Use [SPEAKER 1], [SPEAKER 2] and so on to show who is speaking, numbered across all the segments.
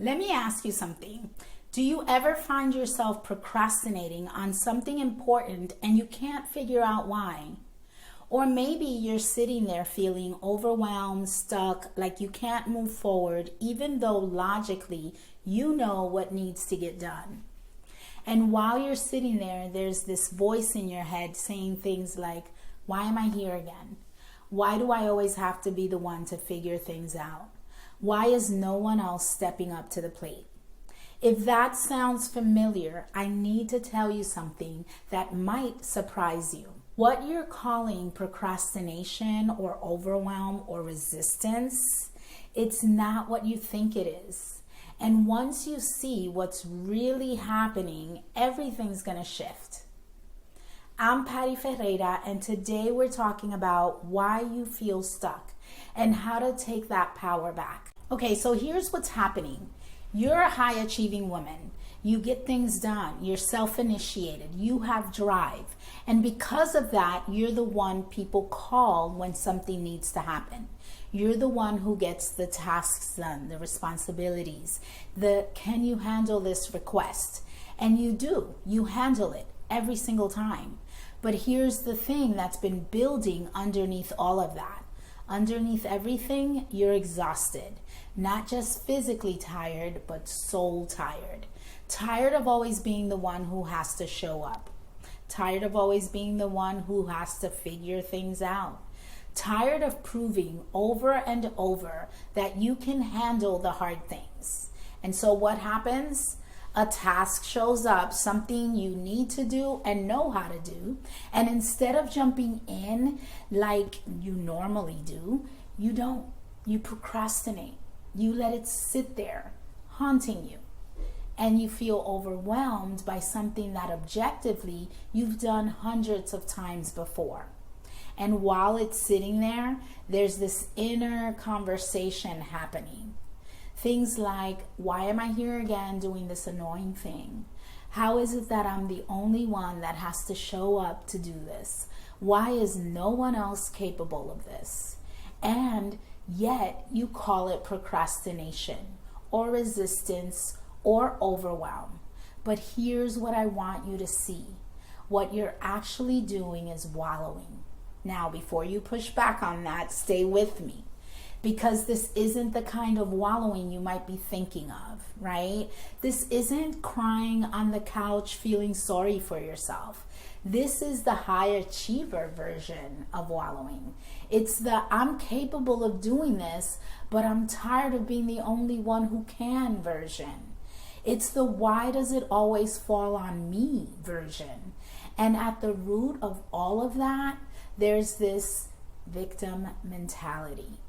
[SPEAKER 1] Let me ask you something. Do you ever find yourself procrastinating on something important and you can't figure out why? Or maybe you're sitting there feeling overwhelmed, stuck, like you can't move forward, even though logically you know what needs to get done. And while you're sitting there, there's this voice in your head saying things like, why am I here again? Why do I always have to be the one to figure things out? Why is no one else stepping up to the plate? If that sounds familiar, I need to tell you something that might surprise you. What you're calling procrastination or overwhelm or resistance, it's not what you think it is. And once you see what's really happening, everything's going to shift. I'm Patty Ferreira, and today we're talking about why you feel stuck and how to take that power back. Okay, so here's what's happening. You're a high achieving woman. You get things done. You're self-initiated. You have drive. And because of that, you're the one people call when something needs to happen. You're the one who gets the tasks done, the responsibilities, can you handle this request? And you do. You handle it every single time. But here's the thing that's been building underneath all of that. Underneath everything, you're exhausted. Not just physically tired, but soul tired. Tired of always being the one who has to show up. Tired of always being the one who has to figure things out. Tired of proving over and over that you can handle the hard things. And so what happens? A task shows up, something you need to do and know how to do. And instead of jumping in like you normally do, you don't. You procrastinate. You let it sit there, haunting you. And you feel overwhelmed by something that objectively you've done hundreds of times before. And while it's sitting there, there's this inner conversation happening. Things like, why am I here again doing this annoying thing? How is it that I'm the only one that has to show up to do this? Why is no one else capable of this? And yet you call it procrastination or resistance or overwhelm. But here's what I want you to see. What you're actually doing is wallowing. Now, before you push back on that, stay with me. Because this isn't the kind of wallowing you might be thinking of, right? This isn't crying on the couch feeling sorry for yourself. This is the high achiever version of wallowing. It's the I'm capable of doing this, but I'm tired of being the only one who can version. It's the why does it always fall on me version. And at the root of all of that, there's this victim mentality.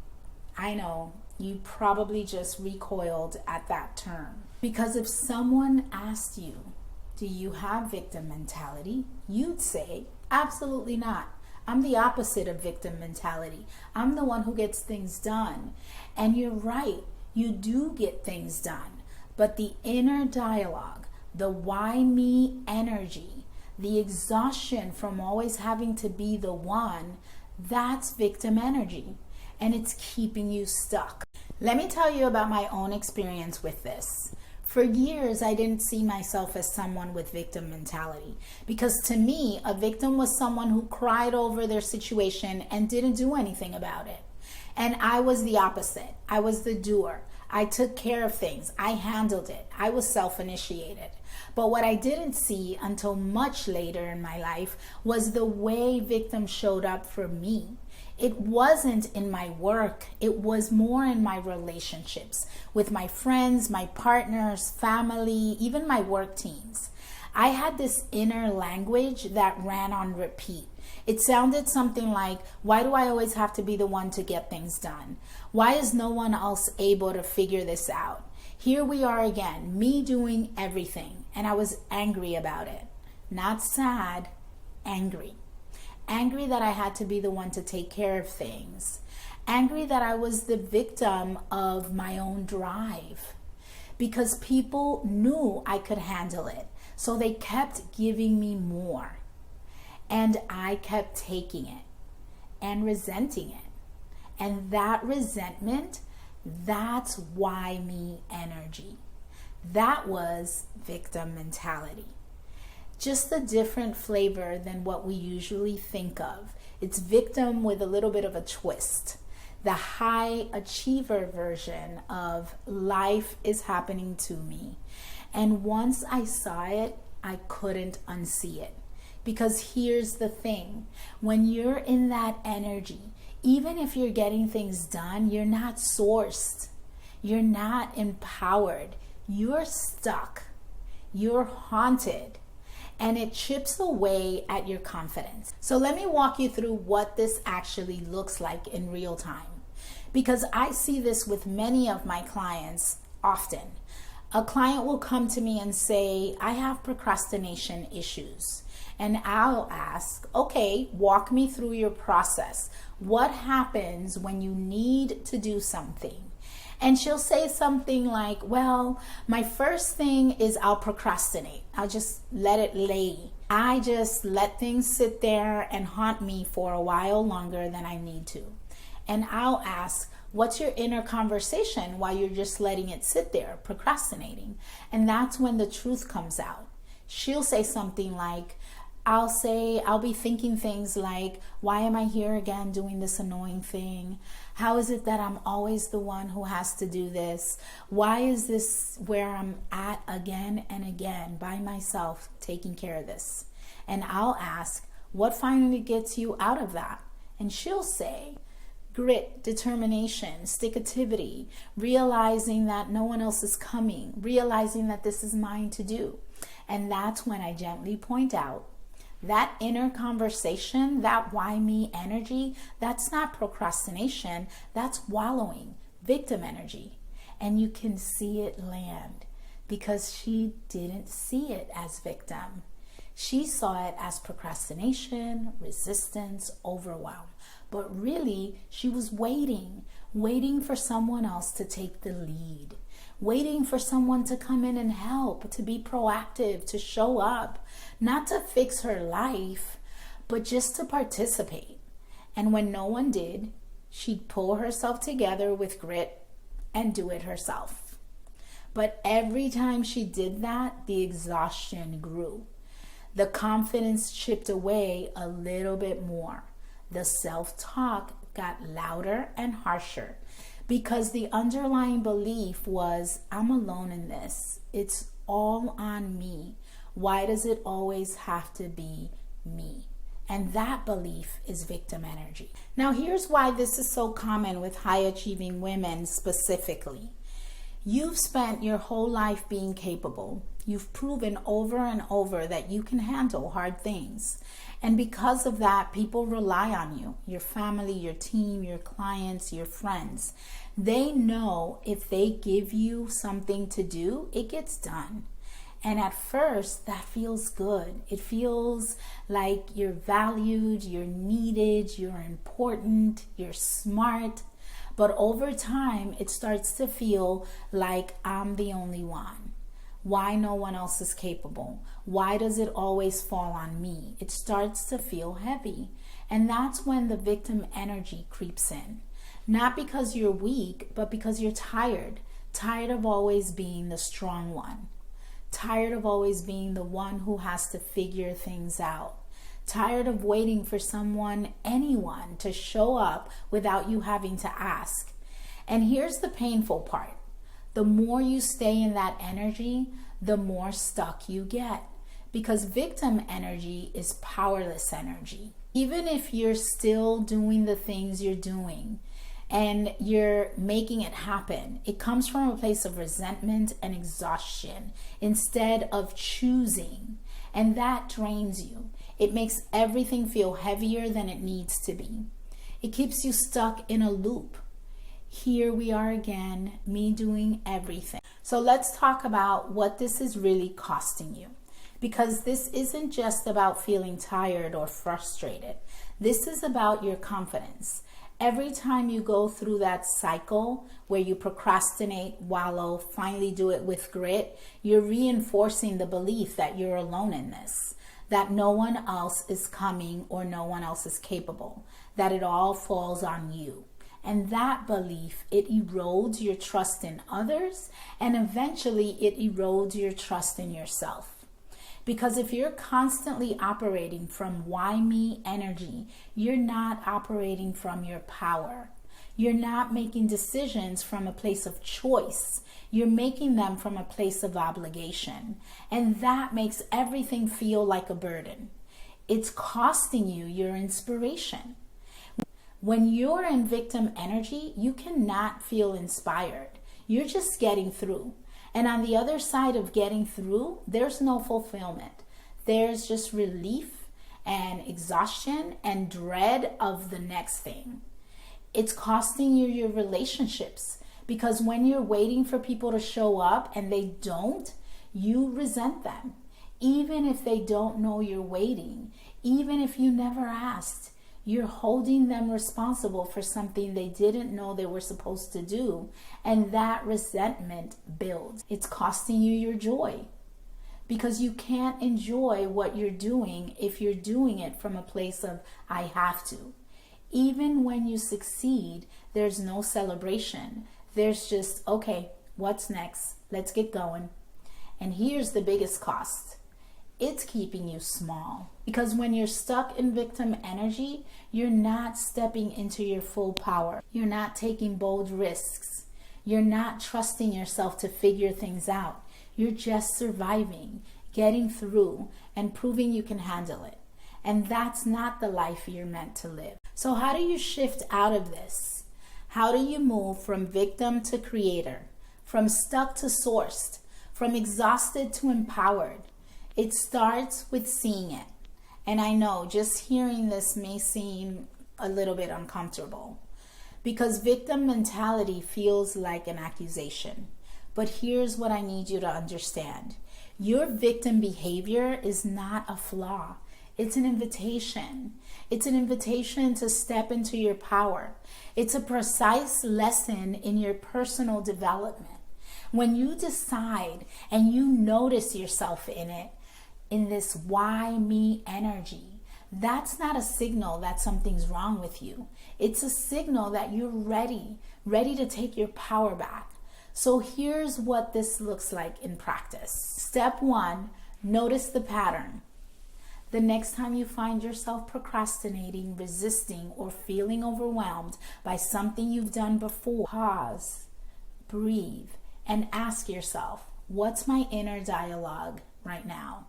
[SPEAKER 1] I know, you probably just recoiled at that term. Because if someone asked you, do you have victim mentality? You'd say, absolutely not. I'm the opposite of victim mentality. I'm the one who gets things done. And you're right, you do get things done. But the inner dialogue, the why me energy, the exhaustion from always having to be the one, that's victim energy. And it's keeping you stuck. Let me tell you about my own experience with this. For years, I didn't see myself as someone with victim mentality because to me, a victim was someone who cried over their situation and didn't do anything about it. And I was the opposite. I was the doer. I took care of things. I handled it. I was self-initiated. But what I didn't see until much later in my life was the way victims showed up for me. It wasn't in my work, it was more in my relationships with my friends, my partners, family, even my work teams. I had this inner language that ran on repeat. It sounded something like, why do I always have to be the one to get things done? Why is no one else able to figure this out? Here we are again, me doing everything, and I was angry about it. Not sad, angry. Angry that I had to be the one to take care of things. Angry that I was the victim of my own drive. Because people knew I could handle it. So they kept giving me more. And I kept taking it and resenting it. And that resentment That's why me energy. That was victim mentality. Just a different flavor than what we usually think of. It's victim with a little bit of a twist. The high achiever version of life is happening to me. And once I saw it, I couldn't unsee it. Because here's the thing, when you're in that energy, even if you're getting things done, you're not sourced. You're not empowered. You're stuck. You're haunted. And it chips away at your confidence. So let me walk you through what this actually looks like in real time. Because I see this with many of my clients often. A client will come to me and say, I have procrastination issues. And I'll ask, okay, walk me through your process. What happens when you need to do something? And she'll say something like, well, my first thing is I'll procrastinate. I'll just let it lay. I just let things sit there and haunt me for a while longer than I need to. And I'll ask, what's your inner conversation while you're just letting it sit there, procrastinating? And that's when the truth comes out. She'll say something like, I'll be thinking things like, why am I here again doing this annoying thing? How is it that I'm always the one who has to do this? Why is this where I'm at again and again by myself taking care of this? And I'll ask, what finally gets you out of that? And she'll say, grit, determination, stick-a-tivity, realizing that no one else is coming, realizing that this is mine to do. And that's when I gently point out, that inner conversation, that why me energy, that's not procrastination, that's wallowing, victim energy. And you can see it land because she didn't see it as victim. She saw it as procrastination, resistance, overwhelm. But really, she was waiting for someone else to take the lead. Waiting for someone to come in and help, to be proactive, to show up, not to fix her life, but just to participate. And when no one did, she'd pull herself together with grit and do it herself. But every time she did that, the exhaustion grew. The confidence chipped away a little bit more. The self-talk got louder and harsher. Because the underlying belief was, I'm alone in this. It's all on me. Why does it always have to be me? And that belief is victim energy. Now, here's why this is so common with high achieving women specifically. You've spent your whole life being capable. You've proven over and over that you can handle hard things. And because of that, people rely on you, your family, your team, your clients, your friends. They know if they give you something to do, it gets done. And at first, that feels good. It feels like you're valued, you're needed, you're important, you're smart. But over time, it starts to feel like I'm the only one. Why no one else is capable? Why does it always fall on me? It starts to feel heavy. And that's when the victim energy creeps in. Not because you're weak, but because you're tired. Tired of always being the strong one. Tired of always being the one who has to figure things out. Tired of waiting for someone, anyone, to show up without you having to ask. And here's the painful part. The more you stay in that energy, the more stuck you get. Because victim energy is powerless energy. Even if you're still doing the things you're doing and you're making it happen, it comes from a place of resentment and exhaustion instead of choosing. And that drains you. It makes everything feel heavier than it needs to be. It keeps you stuck in a loop. Here we are again, me doing everything. So let's talk about what this is really costing you. Because this isn't just about feeling tired or frustrated. This is about your confidence. Every time you go through that cycle where you procrastinate, wallow, finally do it with grit, you're reinforcing the belief that you're alone in this. That no one else is coming or no one else is capable. That it all falls on you. And that belief, it erodes your trust in others, and eventually it erodes your trust in yourself. Because if you're constantly operating from why me energy, you're not operating from your power. You're not making decisions from a place of choice. You're making them from a place of obligation. And that makes everything feel like a burden. It's costing you your inspiration. When you're in victim energy, you cannot feel inspired. You're just getting through. And on the other side of getting through, there's no fulfillment. There's just relief and exhaustion and dread of the next thing. It's costing you your relationships, because when you're waiting for people to show up and they don't, you resent them. Even if they don't know you're waiting, even if you never asked, you're holding them responsible for something they didn't know they were supposed to do, and that resentment builds. It's costing you your joy, because you can't enjoy what you're doing if you're doing it from a place of I have to. Even when you succeed, there's no celebration. There's just, okay, what's next? Let's get going. And here's the biggest cost. It's keeping you small. Because when you're stuck in victim energy, you're not stepping into your full power. You're not taking bold risks. You're not trusting yourself to figure things out. You're just surviving, getting through, and proving you can handle it. And that's not the life you're meant to live. So how do you shift out of this? How do you move from victim to creator, from stuck to sourced, from exhausted to empowered? It starts with seeing it. And I know just hearing this may seem a little bit uncomfortable, because victim mentality feels like an accusation. But here's what I need you to understand. Your victim behavior is not a flaw. It's an invitation. It's an invitation to step into your power. It's a precise lesson in your personal development. When you decide and you notice yourself in it, in this why me energy, that's not a signal that something's wrong with you. It's a signal that you're ready to take your power back. So here's what this looks like in practice. Step 1, notice the pattern. The next time you find yourself procrastinating, resisting, or feeling overwhelmed by something you've done before, pause, breathe, and ask yourself, what's my inner dialogue right now?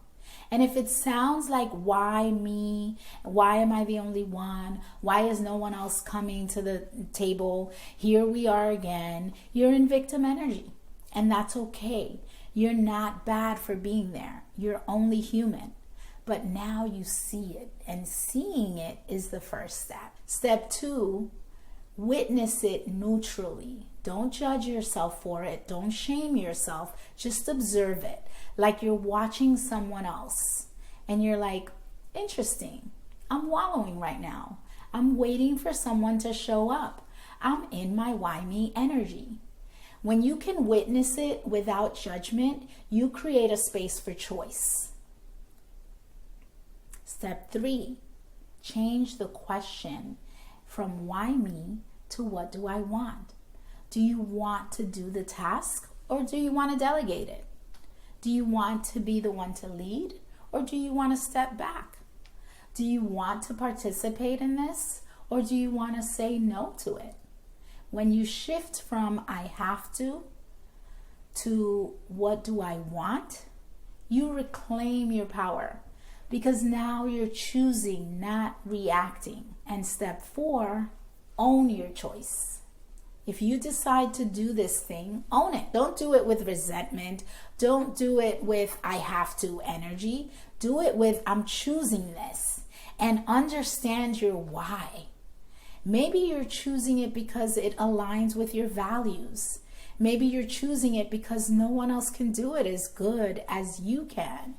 [SPEAKER 1] And if it sounds like, why me? Why am I the only one? Why is no one else coming to the table? Here we are again. You're in victim energy, and that's okay. You're not bad for being there. You're only human. But now you see it, and seeing it is the first step. Step 2, witness it neutrally. Don't judge yourself for it. Don't shame yourself. Just observe it like you're watching someone else. And you're like, interesting. I'm wallowing right now. I'm waiting for someone to show up. I'm in my why me energy. When you can witness it without judgment, you create a space for choice. Step 3, change the question from why me to what do I want? Do you want to do the task, or do you want to delegate it? Do you want to be the one to lead, or do you want to step back? Do you want to participate in this, or do you want to say no to it? When you shift from I have to what do I want, you reclaim your power. Because now you're choosing, not reacting. And step 4, own your choice. If you decide to do this thing, own it. Don't do it with resentment. Don't do it with I have to energy. Do it with I'm choosing this. And understand your why. Maybe you're choosing it because it aligns with your values. Maybe you're choosing it because no one else can do it as good as you can.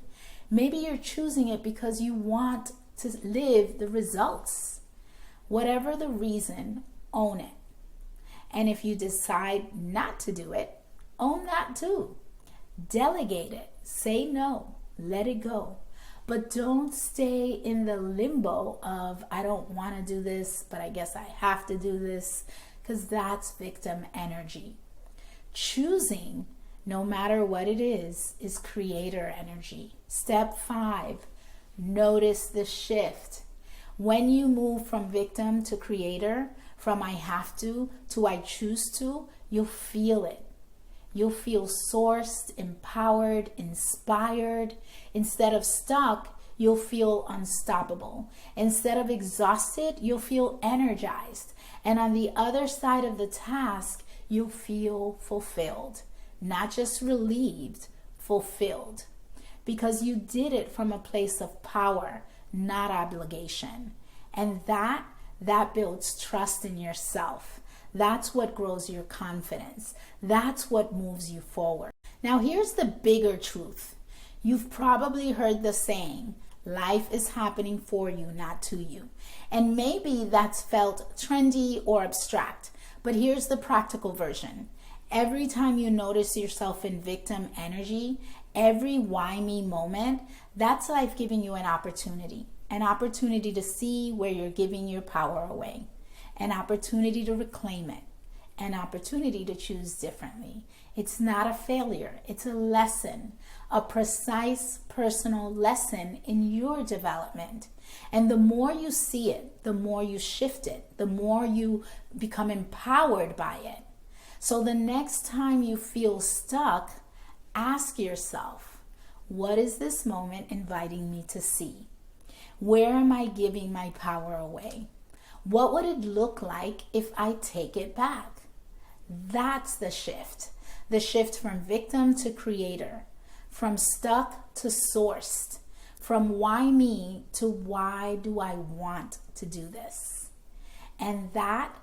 [SPEAKER 1] Maybe you're choosing it because you want to live the results. Whatever the reason, own it. And if you decide not to do it, own that too. Delegate it. Say no. Let it go. But don't stay in the limbo of I don't want to do this, but I guess I have to do this. because that's victim energy. Choosing, no matter what it is creator energy. Step 5, notice the shift. When you move from victim to creator, from I have to I choose to, you'll feel it. You'll feel sourced, empowered, inspired. Instead of stuck, you'll feel unstoppable. Instead of exhausted, you'll feel energized. And on the other side of the task, you'll feel fulfilled. Not just relieved, fulfilled. Because you did it from a place of power, not obligation. And that builds trust in yourself. That's what grows your confidence. That's what moves you forward. Now here's the bigger truth. You've probably heard the saying, life is happening for you, not to you. And maybe that's felt trendy or abstract, but here's the practical version. Every time you notice yourself in victim energy, every why me moment, that's life giving you an opportunity to see where you're giving your power away, an opportunity to reclaim it, an opportunity to choose differently. It's not a failure, it's a lesson, a precise personal lesson in your development. And the more you see it, the more you shift it, the more you become empowered by it. So the next time you feel stuck, ask yourself, what is this moment inviting me to see? Where am I giving my power away? What would it look like if I take it back? That's the shift from victim to creator, from stuck to sourced, from why me to why do I want to do this? And that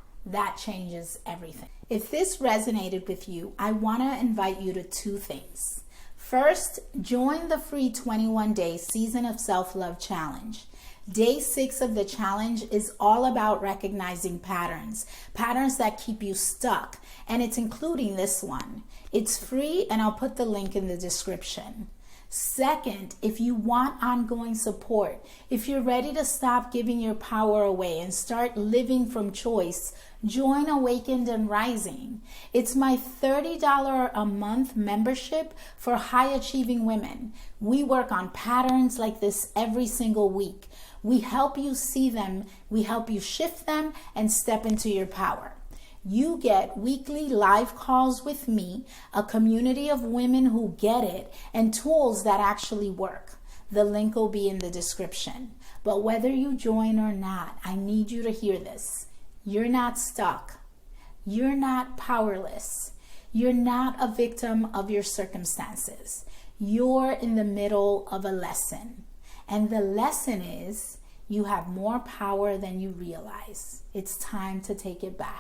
[SPEAKER 1] changes everything. If this resonated with you, I want to invite you to 2 things. First, join the free 21-day Season of Self-Love Challenge. Day 6 of the challenge is all about recognizing patterns that keep you stuck, and it's including this one. It's free, and I'll put the link in the description. Second, if you want ongoing support, if you're ready to stop giving your power away and start living from choice, join Awakened and Rising. It's my $30 a month membership for high achieving women. We work on patterns like this every single week. We help you see them, we help you shift them, and step into your power. You get weekly live calls with me, a community of women who get it, and tools that actually work. The link will be in the description. But whether you join or not, I need you to hear this. You're not stuck. You're not powerless. You're not a victim of your circumstances. You're in the middle of a lesson. And the lesson is you have more power than you realize. It's time to take it back.